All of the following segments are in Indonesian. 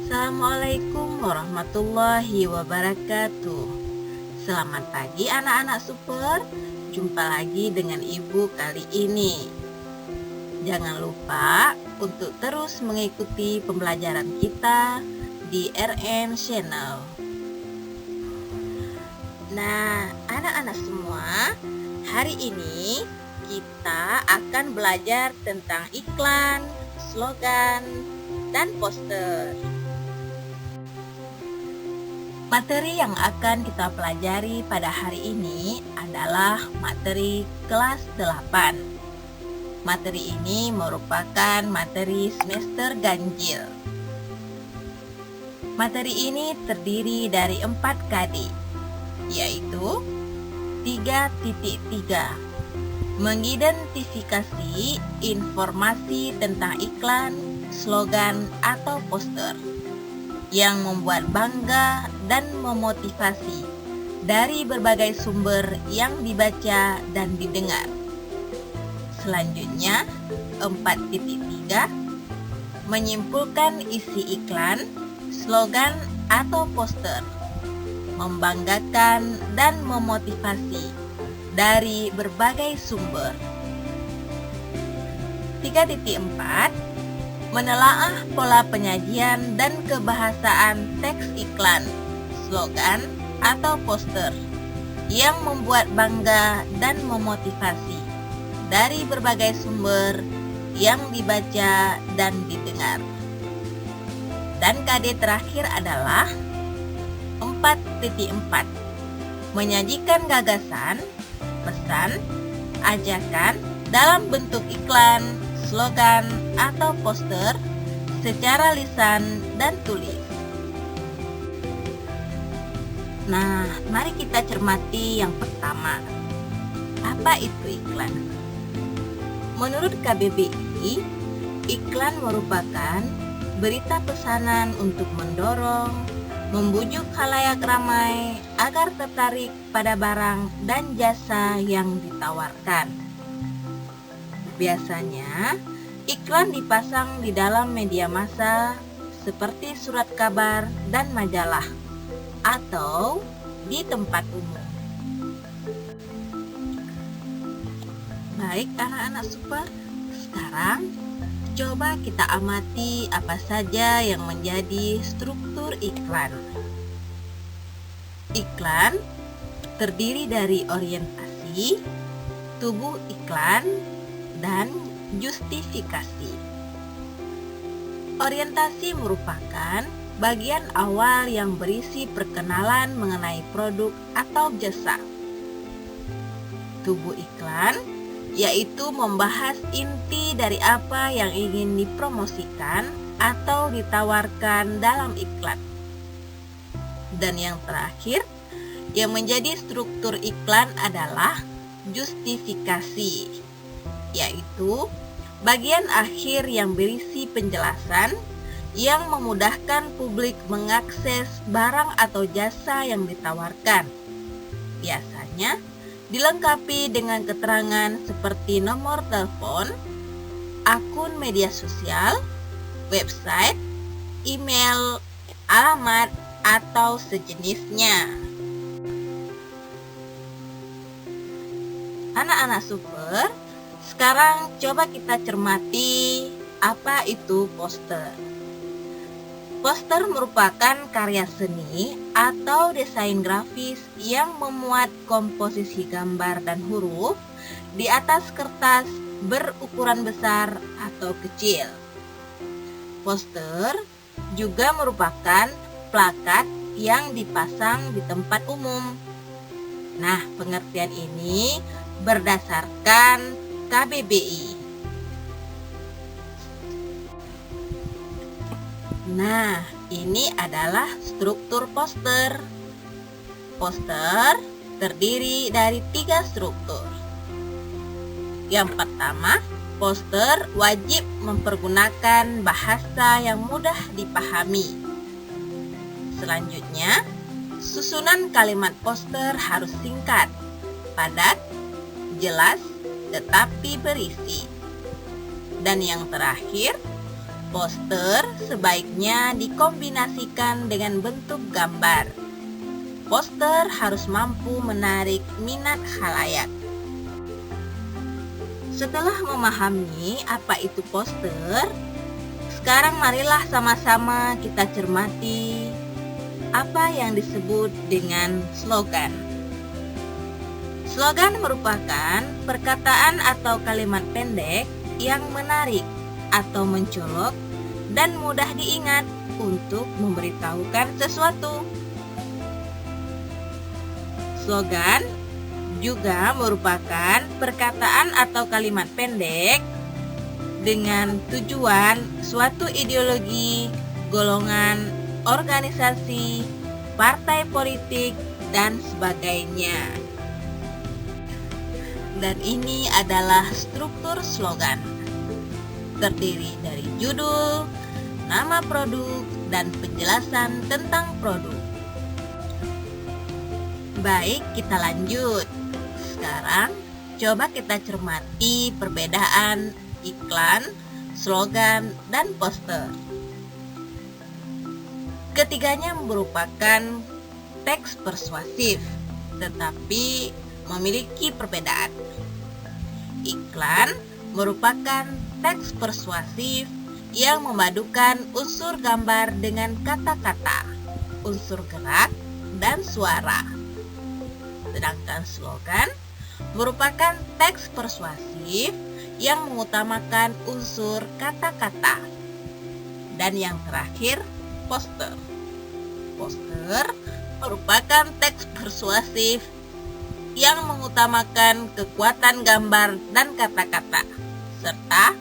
Assalamualaikum warahmatullahi wabarakatuh. Selamat pagi anak-anak super. Jumpa lagi dengan Ibu kali ini. Jangan lupa untuk terus mengikuti pembelajaran kita di RN Channel. Nah, anak-anak semua, hari ini kita akan belajar tentang iklan, slogan, dan poster. Materi yang akan kita pelajari pada hari ini adalah materi kelas 8. Materi ini merupakan materi semester ganjil. Materi ini terdiri dari 4 KD, yaitu 3.3. Mengidentifikasi informasi tentang iklan, slogan, atau poster yang membuat bangga dan memotivasi dari berbagai sumber yang dibaca dan didengar. Selanjutnya, 4.3. Menyimpulkan isi iklan, slogan, atau poster, membanggakan dan memotivasi dari berbagai sumber. 3.4. Menelaah pola penyajian dan kebahasaan teks iklan, slogan, atau poster yang membuat bangga dan memotivasi dari berbagai sumber yang dibaca dan didengar. Dan KD terakhir adalah 4.4. Menyajikan gagasan, pesan, ajakan dalam bentuk iklan, slogan, atau poster secara lisan dan tulis. Nah, mari kita cermati yang pertama. Apa itu iklan? Menurut KBBI, iklan merupakan berita pesanan untuk mendorong, membujuk khalayak ramai agar tertarik pada barang dan jasa yang ditawarkan. Biasanya, iklan dipasang di dalam media massa seperti surat kabar dan majalah atau di tempat umum. Baik anak-anak super, sekarang coba kita amati apa saja yang menjadi struktur iklan. Iklan terdiri dari orientasi, tubuh iklan, dan justifikasi. Orientasi merupakan bagian awal yang berisi perkenalan mengenai produk atau jasa. Tubuh iklan yaitu membahas inti dari apa yang ingin dipromosikan atau ditawarkan dalam iklan. Dan yang terakhir, yang menjadi struktur iklan adalah justifikasi, yaitu bagian akhir yang berisi penjelasan yang memudahkan publik mengakses barang atau jasa yang ditawarkan. Biasanya dilengkapi dengan keterangan seperti nomor telepon, akun media sosial, website, email, alamat, atau sejenisnya. Anak-anak super, sekarang coba kita cermati apa itu poster. Poster merupakan karya seni atau desain grafis yang memuat komposisi gambar dan huruf di atas kertas berukuran besar atau kecil. Poster juga merupakan plakat yang dipasang di tempat umum. Nah, pengertian ini berdasarkan KBBI. Nah, ini adalah struktur poster. Poster terdiri dari 3 struktur. Yang pertama, poster wajib mempergunakan bahasa yang mudah dipahami. Selanjutnya, susunan kalimat poster harus singkat, padat, jelas, tetapi berisi. Dan yang terakhir, Poster sebaiknya dikombinasikan dengan bentuk gambar. Poster harus mampu menarik minat khalayak. Setelah memahami apa itu poster, sekarang marilah sama-sama kita cermati apa yang disebut dengan slogan. Slogan merupakan perkataan atau kalimat pendek yang menarik atau mencolok dan mudah diingat untuk memberitahukan sesuatu. Slogan juga merupakan perkataan atau kalimat pendek dengan tujuan suatu ideologi, golongan, organisasi, partai politik, dan sebagainya. Dan ini adalah struktur slogan. Terdiri dari judul, nama produk, dan penjelasan tentang produk. Baik, kita lanjut. Sekarang, coba kita cermati perbedaan iklan, slogan, dan poster. Ketiganya merupakan teks persuasif, tetapi memiliki perbedaan. Iklan merupakan teks persuasif yang memadukan unsur gambar dengan kata-kata, unsur gerak, dan suara. Sedangkan slogan merupakan teks persuasif yang mengutamakan unsur kata-kata. Dan yang terakhir, poster. Poster merupakan teks persuasif yang mengutamakan kekuatan gambar dan kata-kata, serta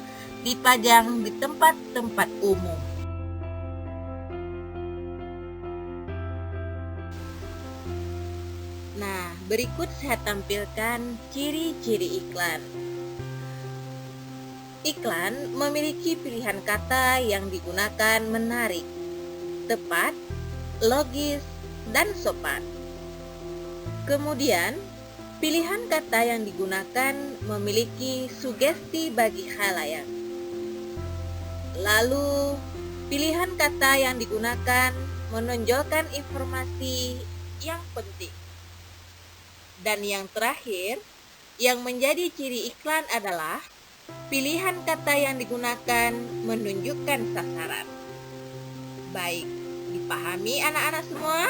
dipajang di tempat-tempat umum. Nah, berikut saya tampilkan ciri-ciri iklan. Iklan memiliki pilihan kata yang digunakan menarik, tepat, logis, dan sopan. Kemudian, pilihan kata yang digunakan memiliki sugesti bagi khalayak. Lalu, pilihan kata yang digunakan menonjolkan informasi yang penting. Dan yang terakhir, yang menjadi ciri iklan adalah pilihan kata yang digunakan menunjukkan sasaran. Baik, dipahami anak-anak semua?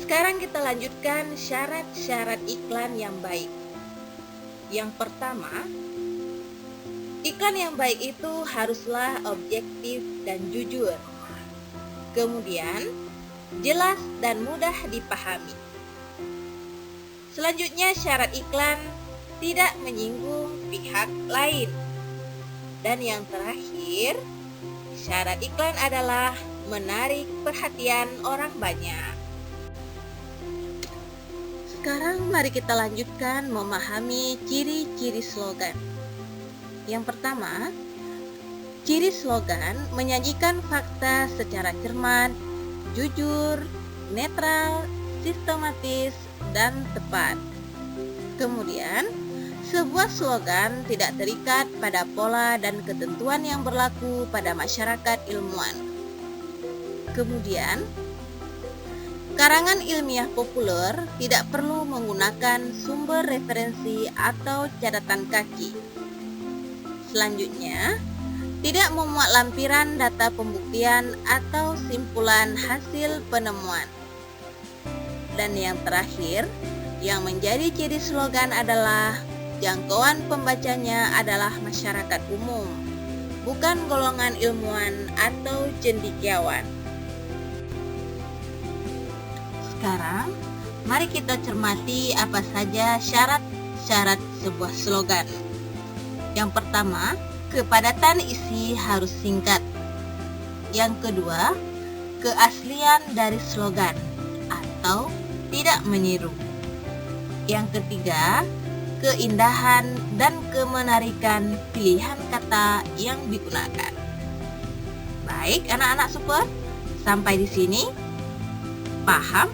Sekarang kita lanjutkan syarat-syarat iklan yang baik. Yang pertama, iklan yang baik itu haruslah objektif dan jujur. Kemudian, jelas dan mudah dipahami. Selanjutnya, syarat iklan tidak menyinggung pihak lain. Dan yang terakhir, syarat iklan adalah menarik perhatian orang banyak. Sekarang mari kita lanjutkan memahami ciri-ciri slogan. Yang pertama, ciri slogan menyajikan fakta secara cermat, jujur, netral, sistematis, dan tepat. Kemudian, sebuah slogan tidak terikat pada pola dan ketentuan yang berlaku pada masyarakat ilmuwan. Kemudian, karangan ilmiah populer tidak perlu menggunakan sumber referensi atau catatan kaki. Selanjutnya, tidak memuat lampiran data pembuktian atau simpulan hasil penemuan. Dan yang terakhir, yang menjadi ciri slogan adalah jangkauan pembacanya adalah masyarakat umum, bukan golongan ilmuwan atau cendekiawan. Sekarang, mari kita cermati apa saja syarat-syarat sebuah slogan. Yang pertama, kepadatan isi harus singkat. Yang kedua, keaslian dari slogan atau tidak meniru. Yang ketiga, keindahan dan kemenarikan pilihan kata yang digunakan. Baik, anak-anak super, sampai di sini paham?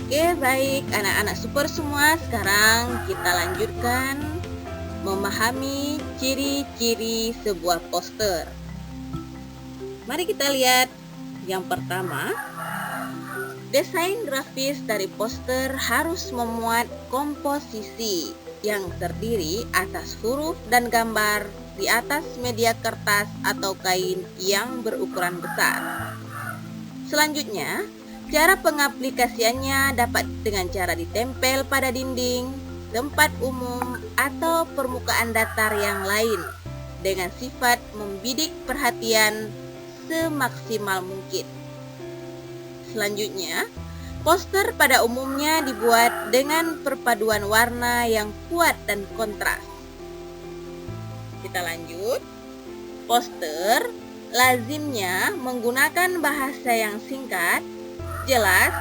Oke, baik anak-anak super semua, sekarang kita lanjutkan memahami ciri-ciri sebuah poster. Mari kita lihat yang pertama. Desain grafis dari poster harus memuat komposisi yang terdiri atas huruf dan gambar di atas media kertas atau kain yang berukuran besar. Selanjutnya, cara pengaplikasiannya dapat dengan cara ditempel pada dinding, tempat umum, atau permukaan datar yang lain dengan sifat membidik perhatian semaksimal mungkin. Selanjutnya, poster pada umumnya dibuat dengan perpaduan warna yang kuat dan kontras. Kita lanjut. Poster lazimnya menggunakan bahasa yang singkat, jelas,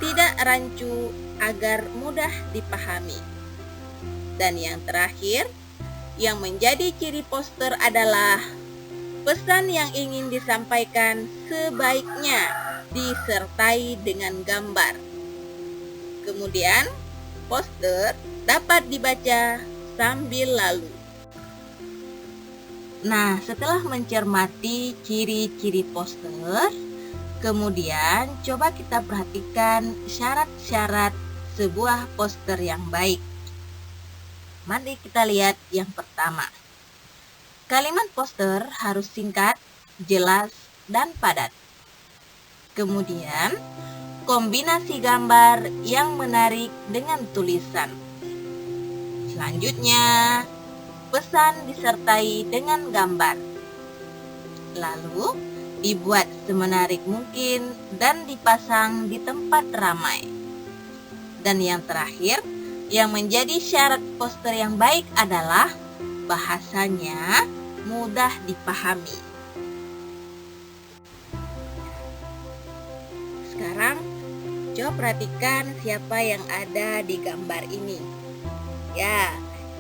tidak rancu agar mudah dipahami. Dan yang terakhir, yang menjadi ciri poster adalah pesan yang ingin disampaikan sebaiknya disertai dengan gambar. Kemudian, poster dapat dibaca sambil lalu. Nah, setelah mencermati ciri-ciri poster, kemudian coba kita perhatikan syarat-syarat sebuah poster yang baik. Mari kita lihat yang pertama. Kalimat poster harus singkat, jelas, dan padat. Kemudian, kombinasi gambar yang menarik dengan tulisan. Selanjutnya, pesan disertai dengan gambar. Lalu, dibuat semenarik mungkin dan dipasang di tempat ramai. Dan yang terakhir, yang menjadi syarat poster yang baik adalah bahasanya mudah dipahami. Sekarang, coba perhatikan siapa yang ada di gambar ini. Ya,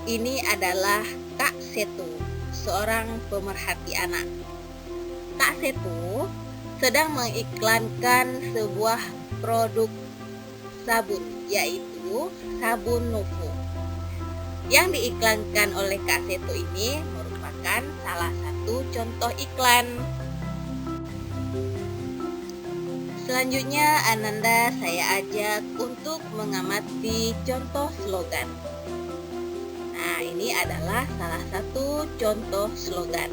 ini adalah Kak Setu, seorang pemerhati anak. Kak Setu sedang mengiklankan sebuah produk sabun, yaitu sabun Nuvo. Yang diiklankan oleh Kak Setu ini merupakan salah satu contoh iklan. Selanjutnya, Ananda saya ajak untuk mengamati contoh slogan. Nah, ini adalah salah satu contoh slogan.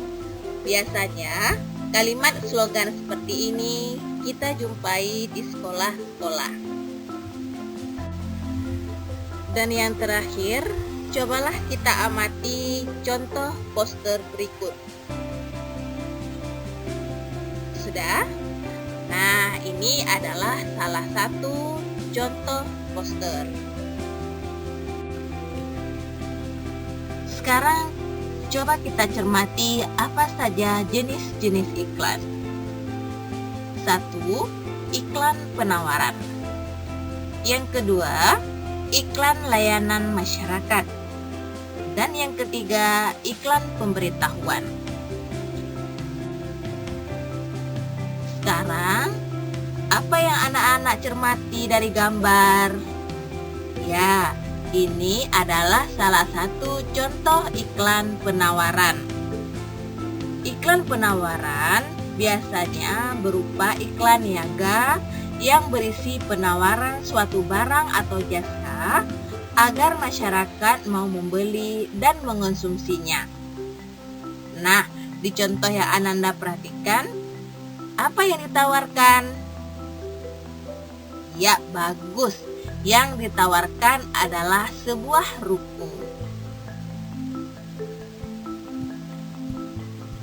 Biasanya, kalimat slogan seperti ini kita jumpai di sekolah-sekolah. Dan yang terakhir, cobalah kita amati contoh poster berikut. Sudah? Nah, ini adalah salah satu contoh poster. Sekarang, coba kita cermati apa saja jenis-jenis iklan. 1. Iklan penawaran. Yang kedua, iklan layanan masyarakat. Dan yang ketiga, iklan pemberitahuan. Sekarang, apa yang anak-anak cermati dari gambar? Ya, ini adalah salah satu contoh iklan penawaran. Iklan penawaran biasanya berupa iklan niaga yang berisi penawaran suatu barang atau jasa agar masyarakat mau membeli dan mengonsumsinya. Nah, di contoh yang Ananda perhatikan, apa yang ditawarkan? Ya, bagus. Yang ditawarkan adalah sebuah ruko.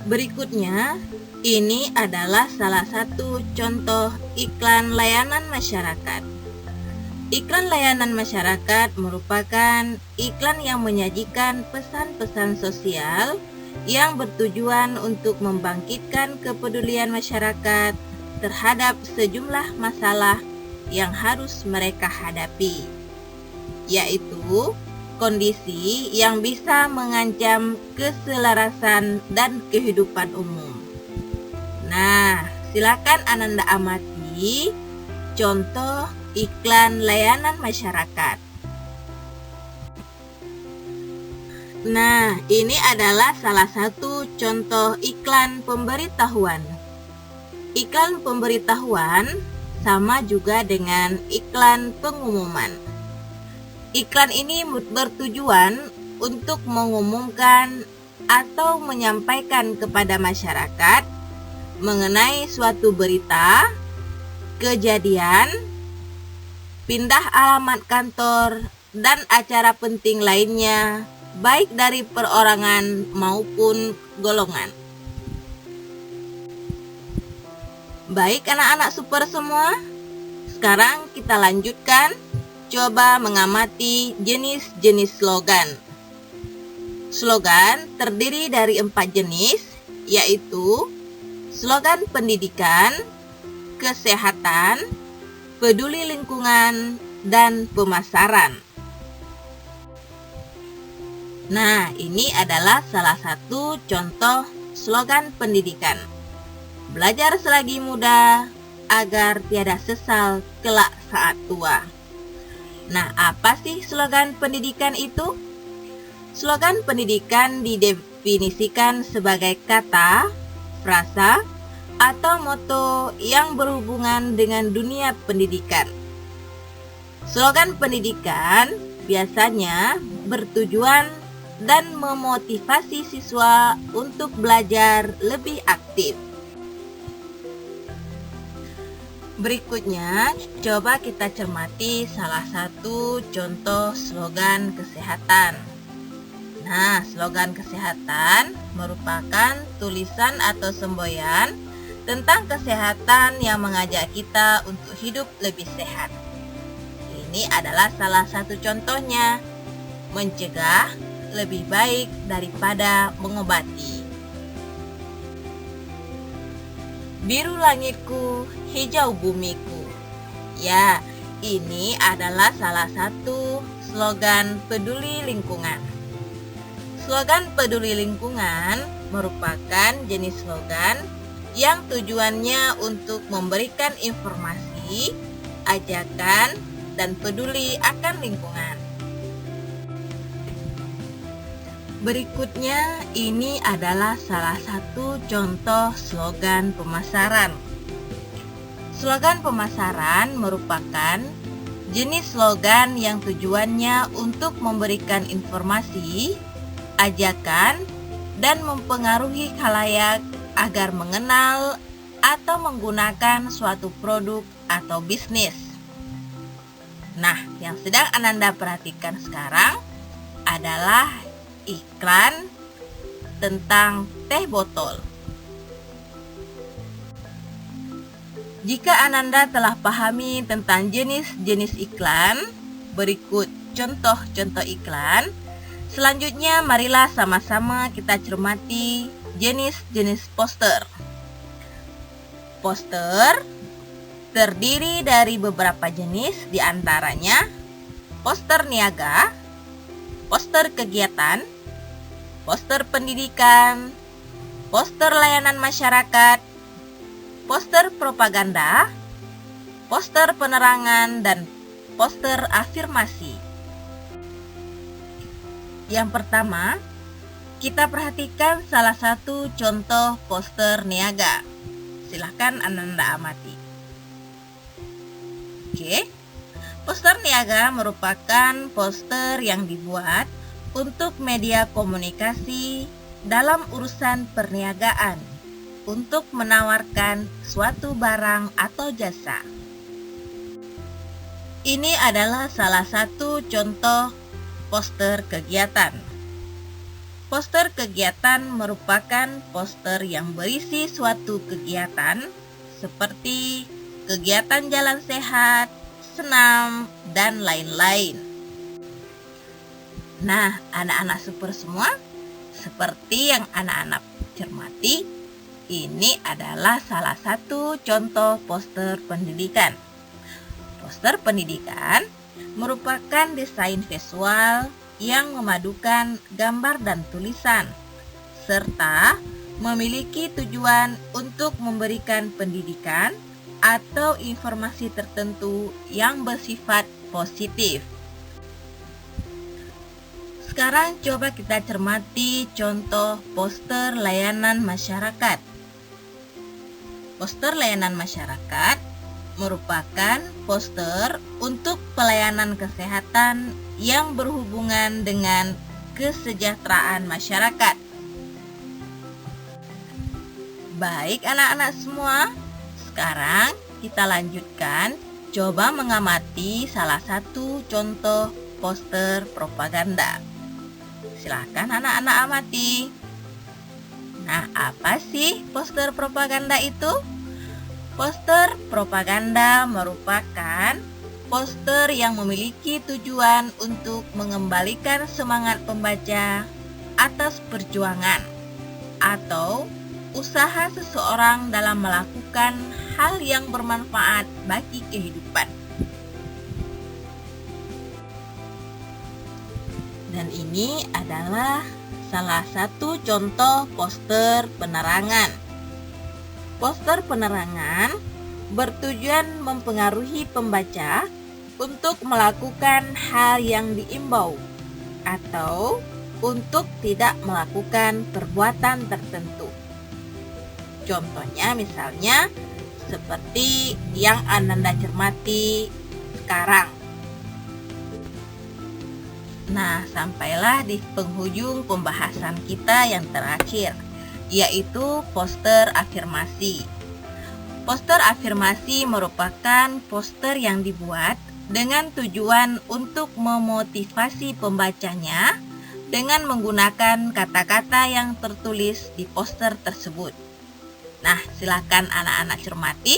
Berikutnya, ini adalah salah satu contoh iklan layanan masyarakat. Iklan layanan masyarakat merupakan iklan yang menyajikan pesan-pesan sosial yang bertujuan untuk membangkitkan kepedulian masyarakat terhadap sejumlah masalah yang harus mereka hadapi, yaitu kondisi yang bisa mengancam keselarasan dan kehidupan umum. Nah, silakan Ananda amati contoh iklan layanan masyarakat. Nah, ini adalah salah satu contoh iklan pemberitahuan. Iklan pemberitahuan sama juga dengan iklan pengumuman. Iklan ini bertujuan untuk mengumumkan atau menyampaikan kepada masyarakat mengenai suatu berita, kejadian, pindah alamat kantor, dan acara penting lainnya, baik dari perorangan maupun golongan. Baik anak-anak super semua, sekarang kita lanjutkan coba mengamati jenis-jenis slogan. Slogan terdiri dari 4 jenis, yaitu slogan pendidikan, kesehatan, peduli lingkungan, dan pemasaran. Nah, ini adalah salah satu contoh slogan pendidikan. Belajar selagi muda, agar tiada sesal kelak saat tua. Nah, apa sih slogan pendidikan itu? Slogan pendidikan didefinisikan sebagai kata, frasa, atau moto yang berhubungan dengan dunia pendidikan. Slogan pendidikan biasanya bertujuan dan memotivasi siswa untuk belajar lebih aktif. Berikutnya, coba kita cermati salah satu contoh slogan kesehatan. Nah, slogan kesehatan merupakan tulisan atau semboyan tentang kesehatan yang mengajak kita untuk hidup lebih sehat. Ini adalah salah satu contohnya, mencegah lebih baik daripada mengobati. Biru langitku, hijau bumiku. Ya, ini adalah salah satu slogan peduli lingkungan. Slogan peduli lingkungan merupakan jenis slogan yang tujuannya untuk memberikan informasi, ajakan, dan peduli akan lingkungan. Berikutnya, ini adalah salah satu contoh slogan pemasaran. Slogan pemasaran merupakan jenis slogan yang tujuannya untuk memberikan informasi, ajakan, dan mempengaruhi khalayak agar mengenal atau menggunakan suatu produk atau bisnis. Nah, yang sedang Ananda perhatikan sekarang adalah iklan tentang teh botol. Jika Ananda telah pahami tentang jenis-jenis iklan, berikut contoh-contoh iklan. Selanjutnya, marilah sama-sama kita cermati jenis-jenis poster. Poster terdiri dari beberapa jenis, diantaranya poster niaga, poster kegiatan, poster pendidikan, poster layanan masyarakat, poster propaganda, poster penerangan, dan poster afirmasi. Yang pertama, kita perhatikan salah satu contoh poster niaga. Silahkan Ananda amati. Oke. Poster niaga merupakan poster yang dibuat untuk media komunikasi dalam urusan perniagaan untuk menawarkan suatu barang atau jasa. Ini adalah salah satu contoh poster kegiatan. Poster kegiatan merupakan poster yang berisi suatu kegiatan seperti kegiatan jalan sehat, senam, dan lain-lain. Nah, anak-anak super semua, seperti yang anak-anak cermati, ini adalah salah satu contoh poster pendidikan. Poster pendidikan merupakan desain visual yang memadukan gambar dan tulisan, serta memiliki tujuan untuk memberikan pendidikan, atau informasi tertentu yang bersifat positif. Sekarang coba kita cermati contoh poster layanan masyarakat. Poster layanan masyarakat merupakan poster untuk pelayanan kesehatan yang berhubungan dengan kesejahteraan masyarakat. Baik anak-anak semua, sekarang kita lanjutkan coba mengamati salah satu contoh poster propaganda. Silakan anak-anak amati. Nah, apa sih poster propaganda itu? Poster propaganda merupakan poster yang memiliki tujuan untuk mengembalikan semangat pembaca atas perjuangan atau usaha seseorang dalam melakukan hal yang bermanfaat bagi kehidupan. Dan ini adalah salah satu contoh poster penerangan. Poster penerangan bertujuan mempengaruhi pembaca untuk melakukan hal yang diimbau atau untuk tidak melakukan perbuatan tertentu. Contohnya misalnya seperti yang Ananda cermati sekarang. Nah, sampailah di penghujung pembahasan kita yang terakhir, yaitu poster afirmasi. Poster afirmasi merupakan poster yang dibuat dengan tujuan untuk memotivasi pembacanya dengan menggunakan kata-kata yang tertulis di poster tersebut. Nah, silakan anak-anak cermati.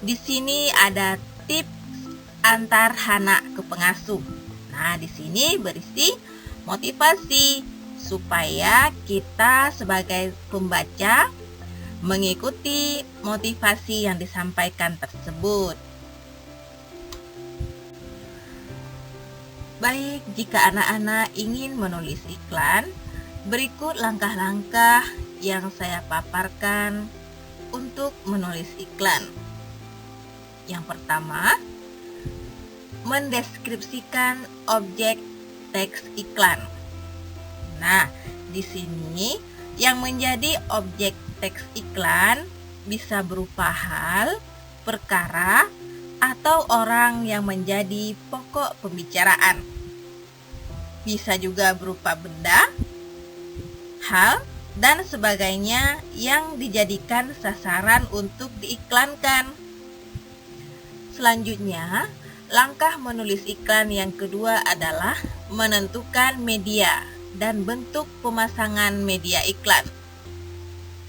Di sini ada tips antar anak ke pengasuh. Nah, di sini berisi motivasi supaya kita sebagai pembaca mengikuti motivasi yang disampaikan tersebut. Baik, jika anak-anak ingin menulis iklan, berikut langkah-langkah yang saya paparkan untuk menulis iklan. Yang pertama, mendeskripsikan objek teks iklan. Nah, di sini yang menjadi objek teks iklan bisa berupa hal, perkara, atau orang yang menjadi pokok pembicaraan. Bisa juga berupa benda, hal, dan sebagainya yang dijadikan sasaran untuk diiklankan. Selanjutnya, langkah menulis iklan yang kedua adalah menentukan media dan bentuk pemasangan media iklan.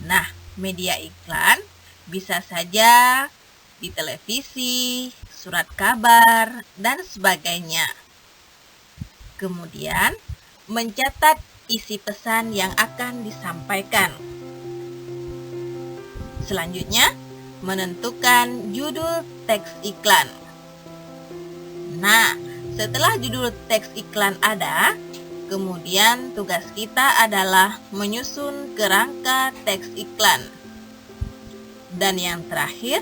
Nah, media iklan bisa saja di televisi, surat kabar, dan sebagainya. Kemudian, mencatat isi pesan yang akan disampaikan. Selanjutnya, menentukan judul teks iklan. Nah, setelah judul teks iklan ada, kemudian tugas kita adalah menyusun kerangka teks iklan. Dan yang terakhir,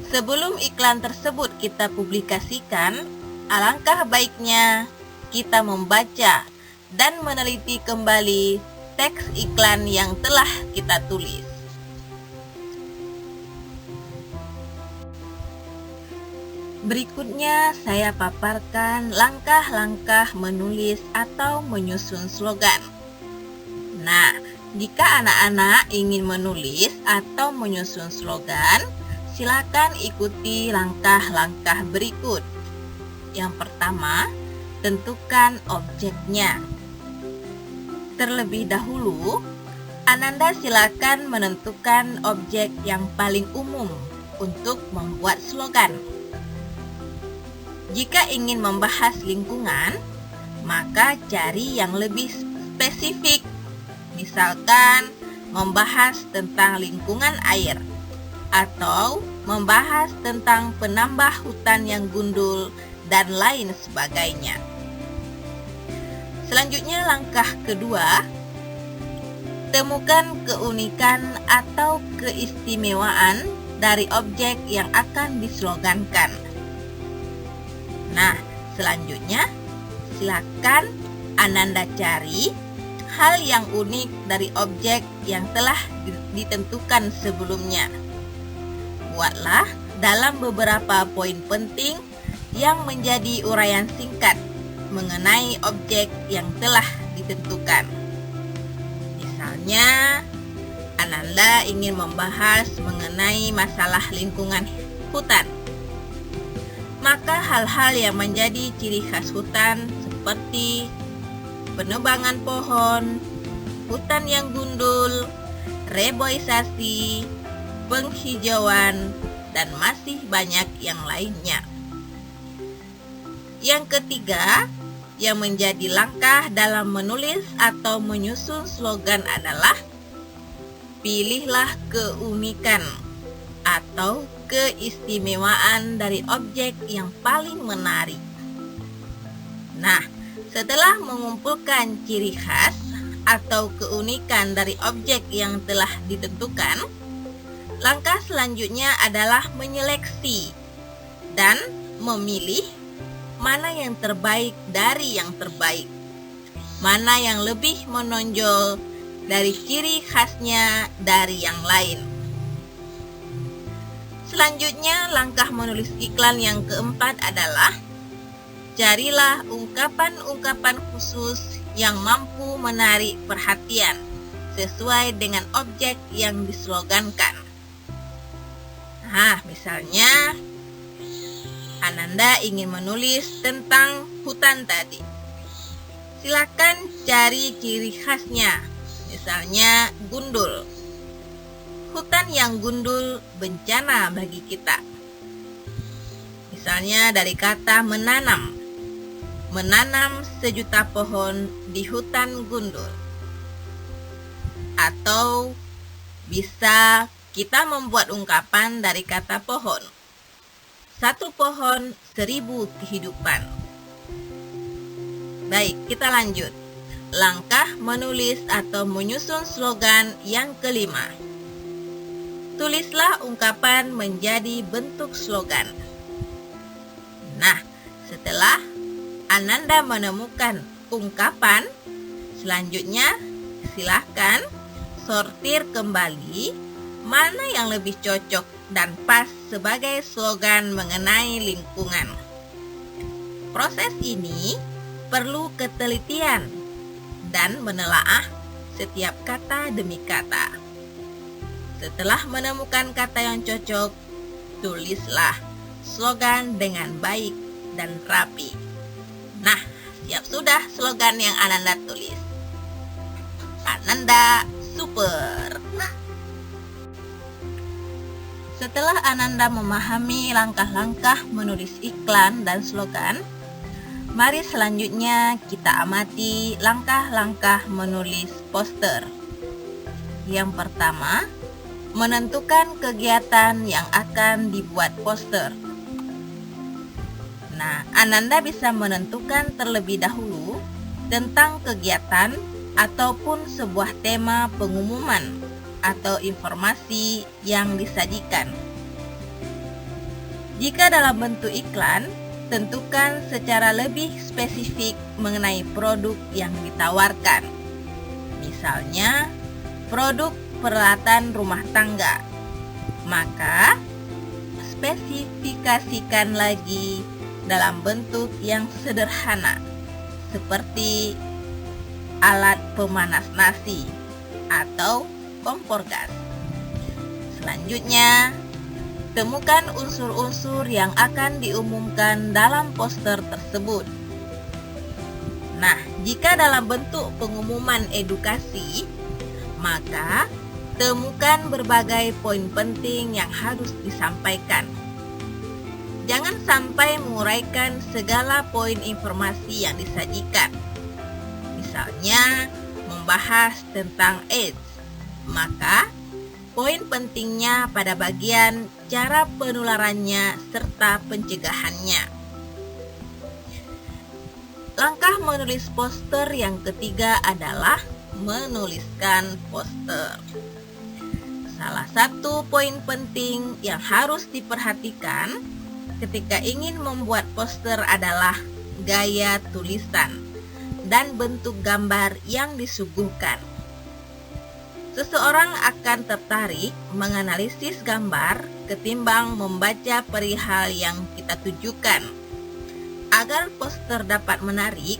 sebelum iklan tersebut kita publikasikan, alangkah baiknya kita membaca dan meneliti kembali teks iklan yang telah kita tulis. Berikutnya saya paparkan langkah-langkah menulis atau menyusun slogan. Nah, jika anak-anak ingin menulis atau menyusun slogan, silakan ikuti langkah-langkah berikut. Yang pertama, tentukan objeknya. Terlebih dahulu, Ananda silakan menentukan objek yang paling umum untuk membuat slogan. Jika ingin membahas lingkungan, maka cari yang lebih spesifik. Misalkan, membahas tentang lingkungan air, atau membahas tentang penambah hutan yang gundul, dan lain sebagainya. Selanjutnya, langkah kedua, temukan keunikan atau keistimewaan dari objek yang akan dislogankan. Nah, selanjutnya silakan Ananda cari hal yang unik dari objek yang telah ditentukan sebelumnya. Buatlah dalam beberapa poin penting yang menjadi uraian singkat mengenai objek yang telah ditentukan. Misalnya, Ananda ingin membahas mengenai masalah lingkungan hutan. Maka hal-hal yang menjadi ciri khas hutan seperti penebangan pohon, hutan yang gundul, reboisasi, penghijauan, dan masih banyak yang lainnya. Yang ketiga, yang menjadi langkah dalam menulis atau menyusun slogan adalah pilihlah keunikan atau keistimewaan dari objek yang paling menarik. Nah, setelah mengumpulkan ciri khas atau keunikan dari objek yang telah ditentukan, langkah selanjutnya adalah menyeleksi dan memilih mana yang terbaik dari yang terbaik, mana yang lebih menonjol dari ciri khasnya dari yang lain. Selanjutnya, langkah menulis iklan yang keempat adalah carilah ungkapan-ungkapan khusus yang mampu menarik perhatian sesuai dengan objek yang dislogankan. Nah, misalnya Ananda ingin menulis tentang hutan tadi. Silakan cari ciri khasnya, misalnya gundul. Hutan yang gundul bencana bagi kita. Misalnya dari kata menanam. Menanam sejuta pohon di hutan gundul. Atau bisa kita membuat ungkapan dari kata pohon. Satu pohon, 1000 kehidupan. Baik, kita lanjut. Langkah menulis atau menyusun slogan yang kelima. Tulislah ungkapan menjadi bentuk slogan. Nah, setelah Ananda menemukan ungkapan, selanjutnya silahkan sortir kembali mana yang lebih cocok dan pas sebagai slogan mengenai lingkungan. Proses ini perlu ketelitian dan menelaah setiap kata demi kata. Setelah menemukan kata yang cocok, tulislah slogan dengan baik dan rapi. Nah, siap sudah slogan yang Ananda tulis. Ananda super. Setelah Ananda memahami langkah-langkah menulis iklan dan slogan, mari selanjutnya kita amati langkah-langkah menulis poster. Yang pertama, menentukan kegiatan yang akan dibuat poster. Nah, Ananda bisa menentukan terlebih dahulu tentang kegiatan ataupun sebuah tema pengumuman atau informasi yang disajikan. Jika dalam bentuk iklan, tentukan secara lebih spesifik mengenai produk yang ditawarkan. Misalnya, produk peralatan rumah tangga. Maka, spesifikasikan lagi dalam bentuk yang sederhana, seperti alat pemanas nasi atau kompor gas. Selanjutnya, temukan unsur-unsur yang akan diumumkan dalam poster tersebut. Nah, jika dalam bentuk pengumuman edukasi, maka temukan berbagai poin penting yang harus disampaikan. Jangan sampai menguraikan segala poin informasi yang disajikan. Misalnya, membahas tentang AIDS. Maka, poin pentingnya pada bagian cara penularannya serta pencegahannya. Langkah menulis poster yang ketiga adalah menuliskan poster. Salah satu poin penting yang harus diperhatikan ketika ingin membuat poster adalah gaya tulisan dan bentuk gambar yang disuguhkan. Seseorang akan tertarik menganalisis gambar ketimbang membaca perihal yang kita tujukan. Agar poster dapat menarik,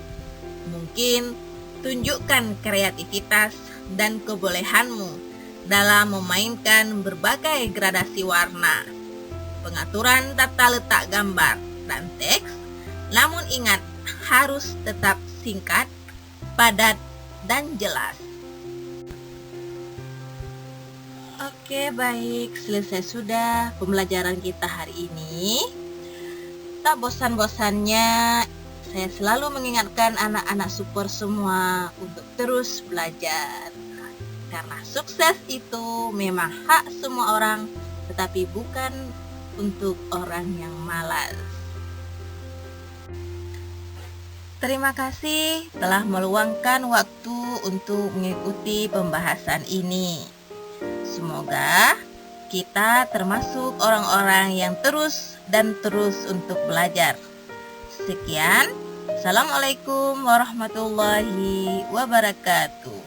mungkin tunjukkan kreativitas dan kebolehanmu dalam memainkan berbagai gradasi warna, pengaturan tata letak gambar dan teks, namun ingat harus tetap singkat, padat, dan jelas. Oke, baik, selesai sudah pembelajaran kita hari ini. Tak bosan-bosannya, saya selalu mengingatkan anak-anak super semua untuk terus belajar. Karena sukses itu memang hak semua orang, tetapi bukan untuk orang yang malas. Terima kasih telah meluangkan waktu untuk mengikuti pembahasan ini. Semoga kita termasuk orang-orang yang terus untuk belajar. Sekian, Assalamualaikum warahmatullahi wabarakatuh.